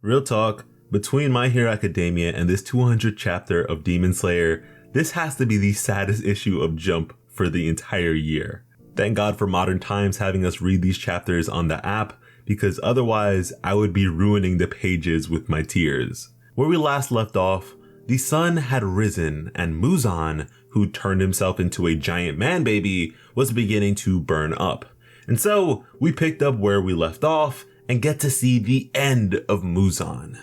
Real talk, between My Hero Academia and this 200th chapter of Demon Slayer, this has to be the saddest issue of Jump for the entire year. Thank God for modern times having us read these chapters on the app, because otherwise I would be ruining the pages with my tears. Where we last left off, the sun had risen and Muzan, who turned himself into a giant man baby, was beginning to burn up. And so we picked up where we left off and get to see the end of Muzan.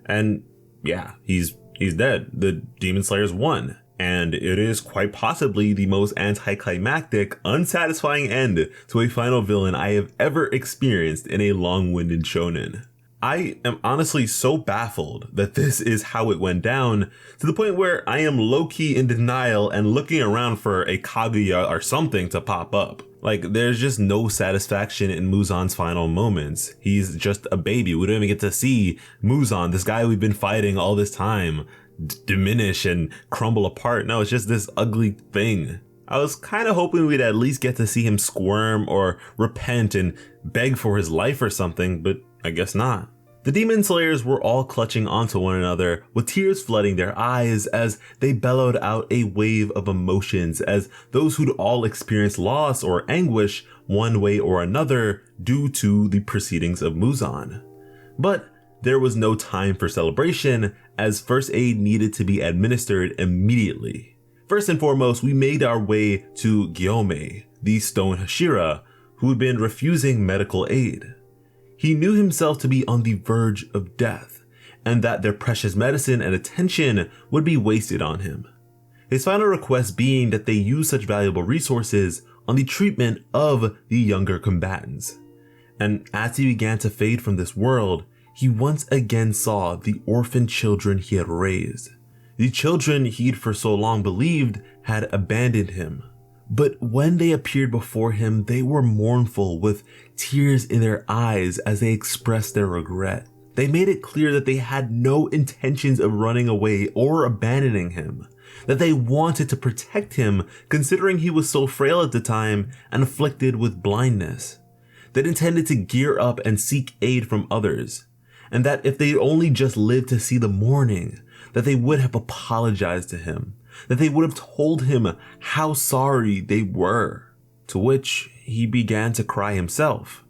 And yeah, he's dead. The Demon Slayers won. And it is quite possibly the most anticlimactic, unsatisfying end to a final villain I have ever experienced in a long-winded shonen. I am honestly so baffled that this is how it went down, to the point where I am low-key in denial and looking around for a Kaguya or something to pop up. Like, there's just no satisfaction in Muzan's final moments. He's just a baby. We don't even get to see Muzan, this guy we've been fighting all this time, diminish and crumble apart. No, it's just this ugly thing. I was kind of hoping we'd at least get to see him squirm or repent and beg for his life or something, but I guess not. The Demon Slayers were all clutching onto one another, with tears flooding their eyes as they bellowed out a wave of emotions, as those who'd all experienced loss or anguish one way or another due to the proceedings of Muzan. But there was no time for celebration, as first aid needed to be administered immediately. First and foremost, we made our way to Gyome, the stone Hashira, who had been refusing medical aid. He knew himself to be on the verge of death, and that their precious medicine and attention would be wasted on him. His final request being that they use such valuable resources on the treatment of the younger combatants. And as he began to fade from this world, he once again saw the orphan children he had raised. The children he'd for so long believed had abandoned him. But when they appeared before him, they were mournful with tears in their eyes as they expressed their regret. They made it clear that they had no intentions of running away or abandoning him, that they wanted to protect him considering he was so frail at the time and afflicted with blindness. They intended to gear up and seek aid from others, and that if they only just lived to see the morning, that they would have apologized to him, that they would have told him how sorry they were, to which he began to cry himself,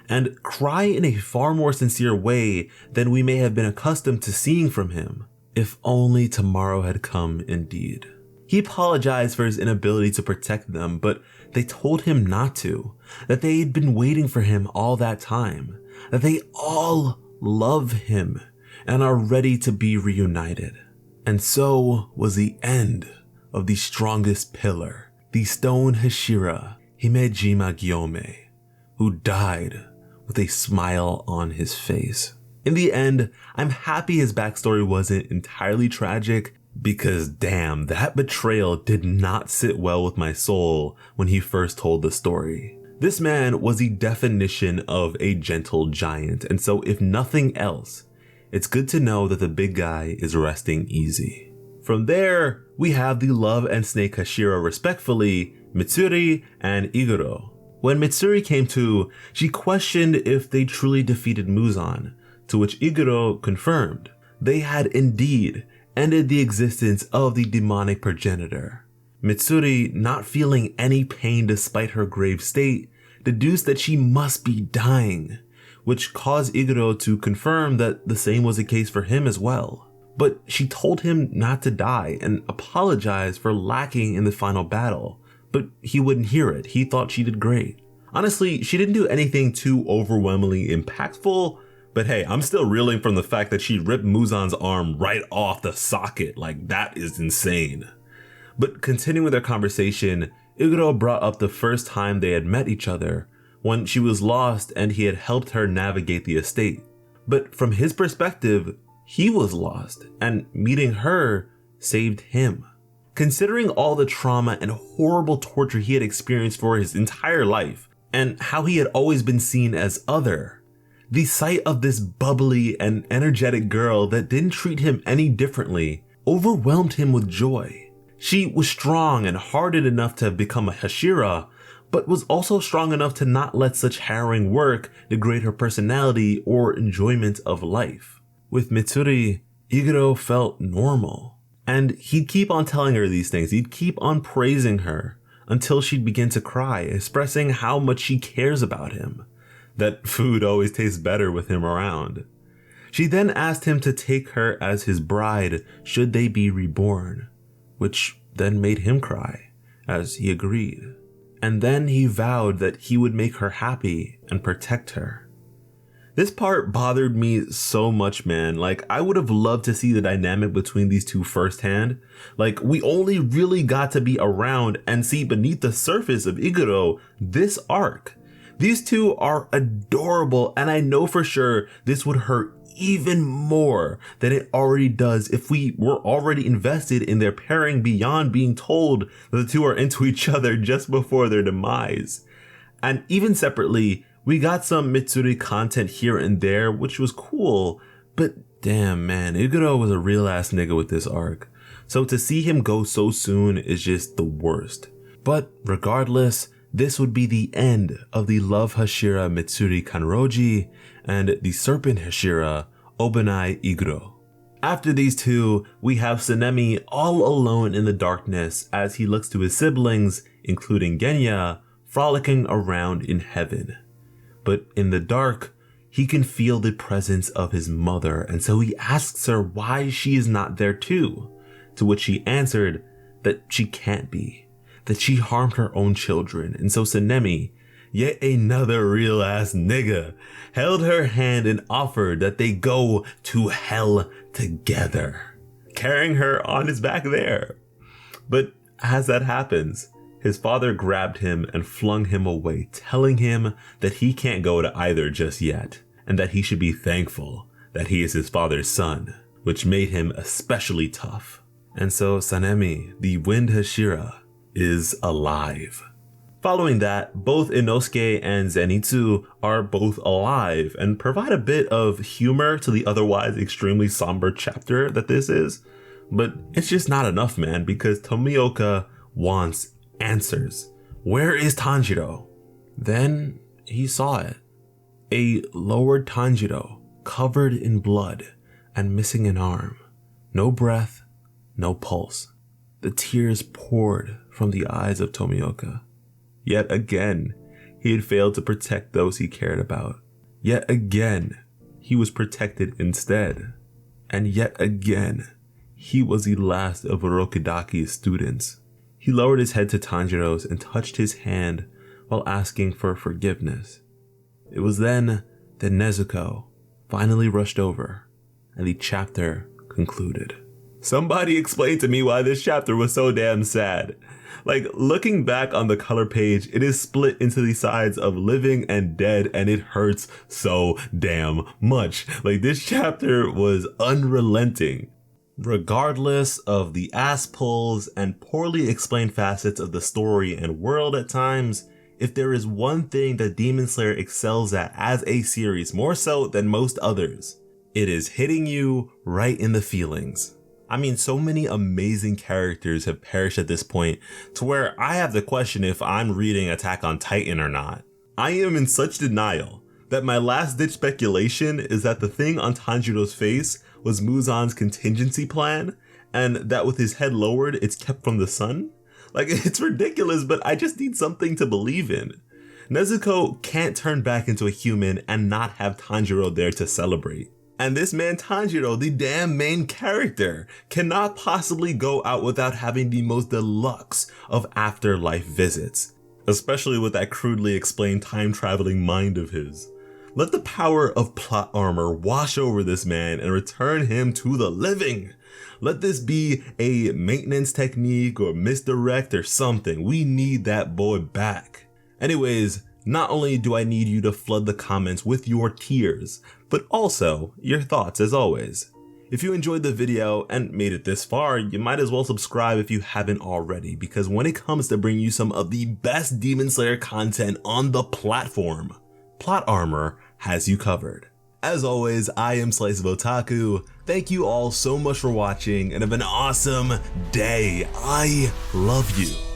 and cry in a far more sincere way than we may have been accustomed to seeing from him. If only tomorrow had come indeed. He apologized for his inability to protect them, but they told him not to, that they had been waiting for him all that time, that they all love him and are ready to be reunited. And so was the end of the strongest pillar, the stone Hashira, Himejima Gyome, who died with a smile on his face. In the end, I'm happy his backstory wasn't entirely tragic, because damn, that betrayal did not sit well with my soul when he first told the story. This man was the definition of a gentle giant, and so if nothing else, it's good to know that the big guy is resting easy. From there, we have the Love and Snake Hashira respectfully, Mitsuri and Iguro. When Mitsuri came to, she questioned if they truly defeated Muzan, to which Iguro confirmed they had indeed ended the existence of the demonic progenitor. Mitsuri, not feeling any pain despite her grave state, deduced that she must be dying, which caused Iguro to confirm that the same was the case for him as well. But she told him not to die and apologized for lacking in the final battle, but he wouldn't hear it. He thought she did great. Honestly, she didn't do anything too overwhelmingly impactful, but hey, I'm still reeling from the fact that she ripped Muzan's arm right off the socket. Like, that is insane. But continuing their conversation, Iguro brought up the first time they had met each other, when she was lost and he had helped her navigate the estate. But from his perspective, he was lost, and meeting her saved him. Considering all the trauma and horrible torture he had experienced for his entire life, and how he had always been seen as other, the sight of this bubbly and energetic girl that didn't treat him any differently overwhelmed him with joy. She was strong and hardened enough to have become a Hashira, but was also strong enough to not let such harrowing work degrade her personality or enjoyment of life. With Mitsuri, Iguro felt normal. And he'd keep on telling her these things. He'd keep on praising her until she'd begin to cry, expressing how much she cares about him. That food always tastes better with him around. She then asked him to take her as his bride should they be reborn, which then made him cry, as he agreed. And then he vowed that he would make her happy and protect her. This part bothered me so much, man. Like, I would have loved to see the dynamic between these two firsthand. Like, we only really got to be around and see beneath the surface of Iguro this arc. These two are adorable, and I know for sure this would hurt even more than it already does if we were already invested in their pairing beyond being told that the two are into each other just before their demise. And even separately, we got some Mitsuri content here and there, which was cool, but damn man, Iguro was a real ass nigga with this arc. So to see him go so soon is just the worst. But regardless, this would be the end of the Love Hashira Mitsuri Kanroji and the Serpent Hashira Obanai Iguro. After these two, we have Sanemi all alone in the darkness as he looks to his siblings, including Genya, frolicking around in heaven. But in the dark, he can feel the presence of his mother, and so he asks her why she is not there too, to which she answered that she can't be, that she harmed her own children. And so Sanemi, yet another real ass nigga, held her hand and offered that they go to hell together, carrying her on his back there. But as that happens, his father grabbed him and flung him away, telling him that he can't go to either just yet, and that he should be thankful that he is his father's son, which made him especially tough. And so Sanemi, the Wind Hashira, is alive. Following that, both Inosuke and Zenitsu are both alive and provide a bit of humor to the otherwise extremely somber chapter that this is. But it's just not enough, man, because Tomioka wants answers. Where is Tanjiro? Then he saw it. A lowered Tanjiro, covered in blood and missing an arm. No breath, no pulse. The tears poured from the eyes of Tomioka. Yet again, he had failed to protect those he cared about. Yet again, he was protected instead. And yet again, he was the last of Urokidaki's students. He lowered his head to Tanjiro's and touched his hand while asking for forgiveness. It was then that Nezuko finally rushed over and the chapter concluded. Somebody explain to me why this chapter was so damn sad. Like, looking back on the color page, it is split into the sides of living and dead, and it hurts so damn much. Like, this chapter was unrelenting. Regardless of the ass pulls and poorly explained facets of the story and world at times, if there is one thing that Demon Slayer excels at as a series, more so than most others, it is hitting you right in the feelings. I mean, so many amazing characters have perished at this point to where I have to question if I'm reading Attack on Titan or not. I am in such denial that my last ditch speculation is that the thing on Tanjiro's face was Muzan's contingency plan, and that with his head lowered, it's kept from the sun. Like, it's ridiculous, but I just need something to believe in. Nezuko can't turn back into a human and not have Tanjiro there to celebrate. And this man Tanjiro, the damn main character, cannot possibly go out without having the most deluxe of afterlife visits, especially with that crudely explained time-traveling mind of his. Let the power of plot armor wash over this man and return him to the living. Let this be a maintenance technique or misdirect or something. We need that boy back. Anyways, not only do I need you to flood the comments with your tears, but also your thoughts as always. If you enjoyed the video and made it this far, you might as well subscribe if you haven't already, because when it comes to bringing you some of the best Demon Slayer content on the platform, Plot Armor has you covered. As always, I am Slice of Otaku. Thank you all so much for watching and have an awesome day. I love you.